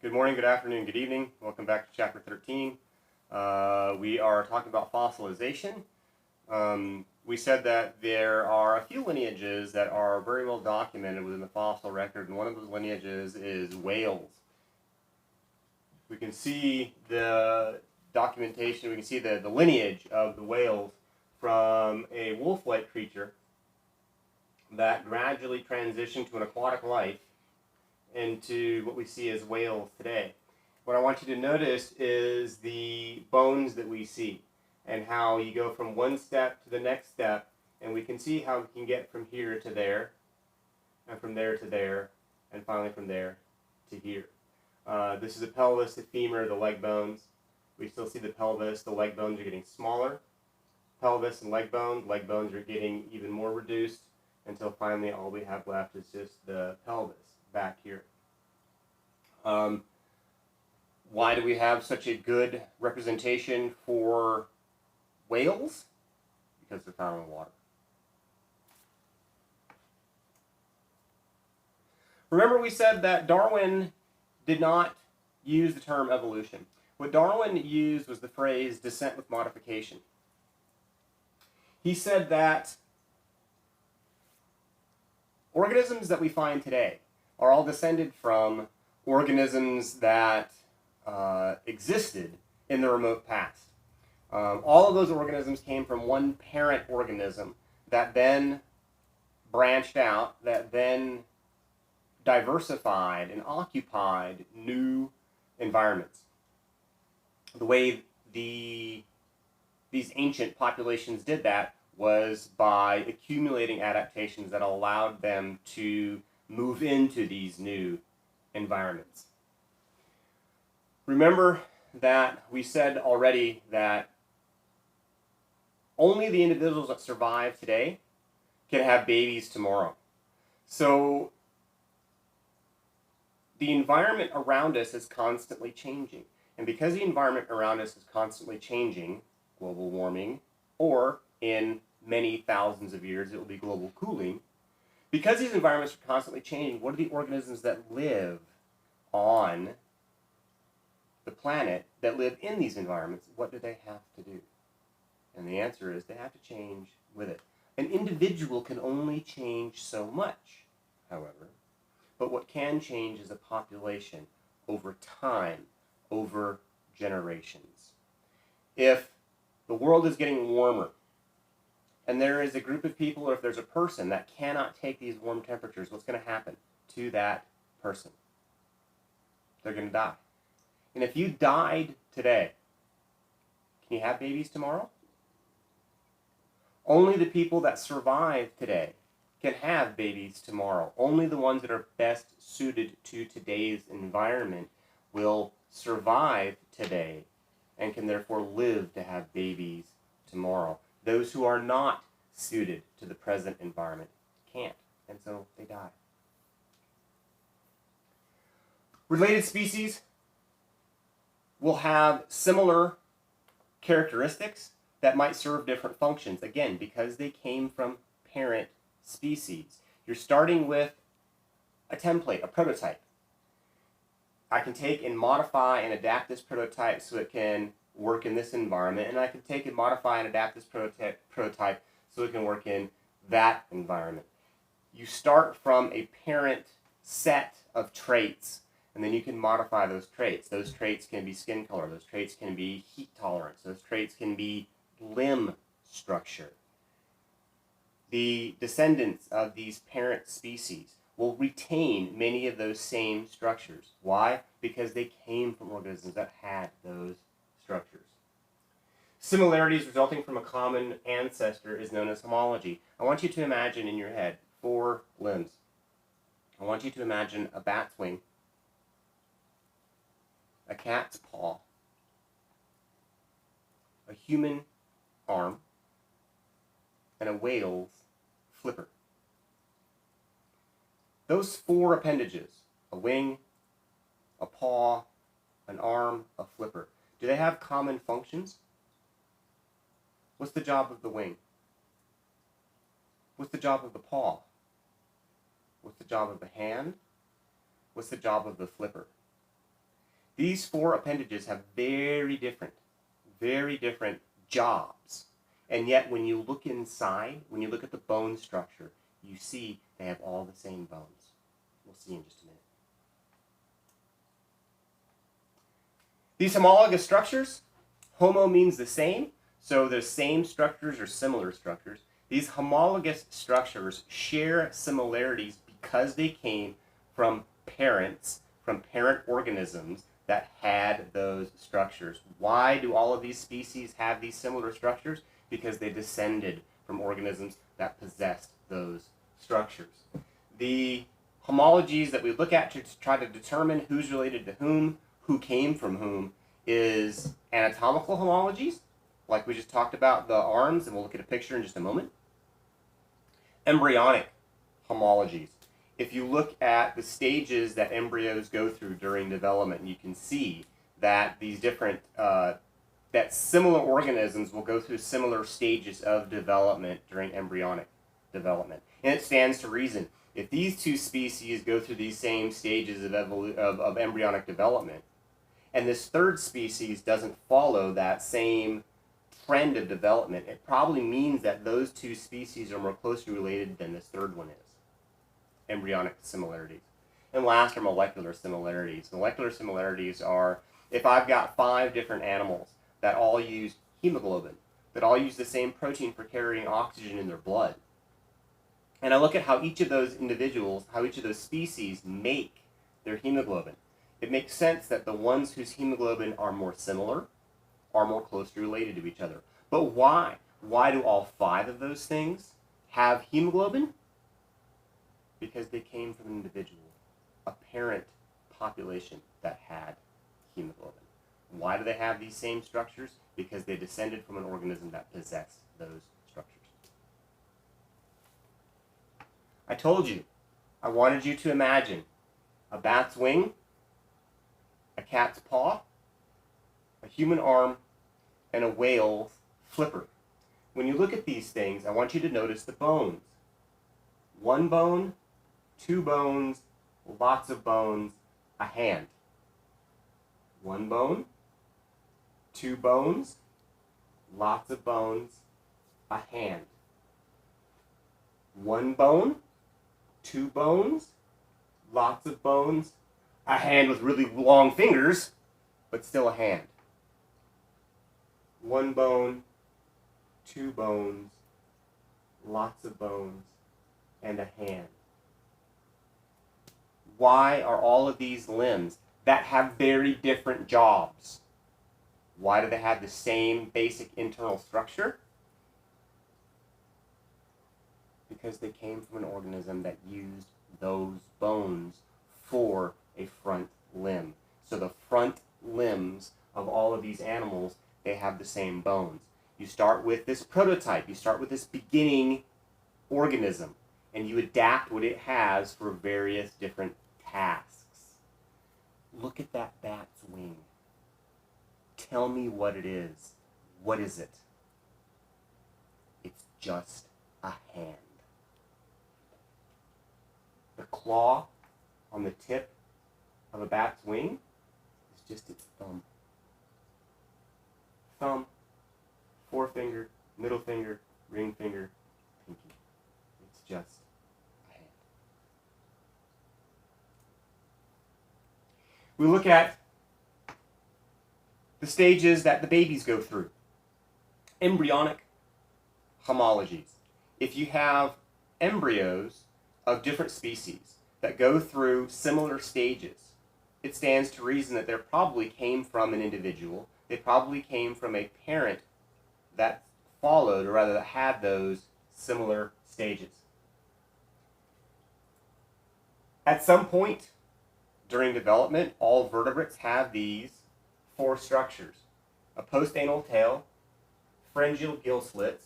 Good morning, good afternoon, good evening. Welcome back to chapter 13. We are talking about fossilization. We said that there are a few lineages that are very well documented within the fossil record, and one of those lineages is whales. We can see the documentation, we can see the lineage of the whales from a wolf-like creature that gradually transitioned to an aquatic life into what we see as whales today. What I want you to notice is the bones that we see and how you go from one step to the next step, and we can see how we can get from here to there, and from there to there, and finally from there to here. This is the pelvis, the femur, the leg bones. We still see the pelvis, the leg bones are getting smaller. Pelvis and leg bones are getting even more reduced until finally all we have left is just the pelvis back here. Why do we have such a good representation for whales? Because they're found in water. Remember, we said that Darwin did not use the term evolution. What Darwin used was the phrase descent with modification. He said that organisms that we find today are all descended from organisms that existed in the remote past. All of those organisms came from one parent organism that then branched out, that then diversified and occupied new environments. The way these ancient populations did that was by accumulating adaptations that allowed them to move into these new environments. Remember that we said already that only the individuals that survive today can have babies tomorrow. So the environment around us is constantly changing. And because the environment around us is constantly changing, global warming, or in many thousands of years it will be global cooling, because these environments are constantly changing, what are the organisms that live on the planet, that live in these environments, what do they have to do? And the answer is they have to change with it. An individual can only change so much, however, but what can change is a population over time, over generations. If the world is getting warmer, and there is a group of people, or if there's a person that cannot take these warm temperatures, what's going to happen to that person? They're going to die. And if you died today, can you have babies tomorrow? Only the people that survive today can have babies tomorrow. Only the ones that are best suited to today's environment will survive today and can therefore live to have babies tomorrow. Those who are not suited to the present environment can't, and so they die. Related species will have similar characteristics that might serve different functions, again, because they came from parent species. You're starting with a template, a prototype. I can take and modify and adapt this prototype so it can work in this environment, and I can take and modify and adapt this prototype so it can work in that environment. You start from a parent set of traits, and then you can modify those traits. Those traits can be skin color, those traits can be heat tolerance, those traits can be limb structure. The descendants of these parent species will retain many of those same structures. Why? Because they came from organisms that had those structures. Similarities resulting from a common ancestor is known as homology. I want you to imagine in your head 4 limbs. I want you to imagine a bat's wing, a cat's paw, a human arm, and a whale's flipper. Those 4 appendages, a wing, a paw, an arm, a flipper, do they have common functions? What's the job of the wing? What's the job of the paw? What's the job of the hand? What's the job of the flipper? These 4 appendages have very different jobs. And yet when you look inside, when you look at the bone structure, you see they have all the same bones. We'll see in just a minute. These homologous structures, homo means the same, so the same structures or similar structures. These homologous structures share similarities because they came from parents, from parent organisms that had those structures. Why do all of these species have these similar structures? Because they descended from organisms that possessed those structures. The homologies that we look at to try to determine who's related to whom, who came from whom, is anatomical homologies, like we just talked about the arms, and we'll look at a picture in just a moment. Embryonic homologies. If you look at the stages that embryos go through during development, you can see that these different, that similar organisms will go through similar stages of development during embryonic development. And it stands to reason. If these 2 species go through these same stages of embryonic development, and this 3rd species doesn't follow that same trend of development, it probably means that those 2 species are more closely related than this 3rd one is. Embryonic similarities. And last are molecular similarities. Molecular similarities are if I've got 5 different animals that all use hemoglobin, that all use the same protein for carrying oxygen in their blood, and I look at how each of those individuals, how each of those species make their hemoglobin, it makes sense that the ones whose hemoglobin are more similar are more closely related to each other. But why? Why do all 5 of those things have hemoglobin? Because they came from an individual, a parent population that had hemoglobin. Why do they have these same structures? Because they descended from an organism that possessed those structures. I told you, I wanted you to imagine a bat's wing, a cat's paw, a human arm, and a whale's flipper. When you look at these things, I want you to notice the bones. 1 bone, 2 bones, lots of bones, a hand. 1 bone, 2 bones, lots of bones, a hand. 1 bone, 2 bones, lots of bones, a hand with really long fingers, but still a hand. 1 bone, 2 bones, lots of bones, and a hand. Why are all of these limbs that have very different jobs? Why do they have the same basic internal structure? Because they came from an organism that used those bones for a front limb. So the front limbs of all of these animals, they have the same bones. You start with this prototype, you start with this beginning organism, and you adapt what it has for various different tasks. Look at that bat's wing. Tell me what it is. What is it? It's just a hand. The claw on the tip of a bat's wing is just its thumb. Thumb, forefinger, middle finger, ring finger, pinky. It's just a hand. We look at the stages that the babies go through. Embryonic homologies. If you have embryos of different species that go through similar stages, it stands to reason that they probably came from an individual. They probably came from a parent that followed, or rather that had those similar stages. At some point during development, all vertebrates have these 4 structures: a postanal tail, pharyngeal gill slits,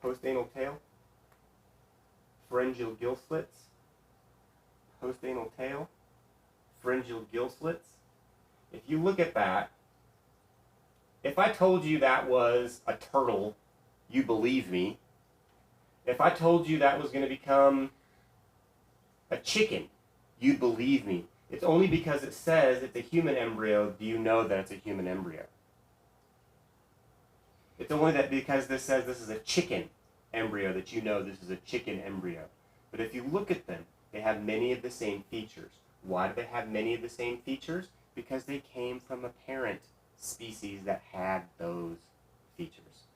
postanal tail, pharyngeal gill slits, postanal tail, pharyngeal gill slits. If you look at that, if I told you that was a turtle, you believe me. If I told you that was going to become a chicken, you'd believe me. It's only because it says it's a human embryo do you know that it's a human embryo. It's only that because this says this is a chicken embryo that you know this is a chicken embryo. But if you look at them, they have many of the same features. Why do they have many of the same features? Because they came from a parent species that had those features.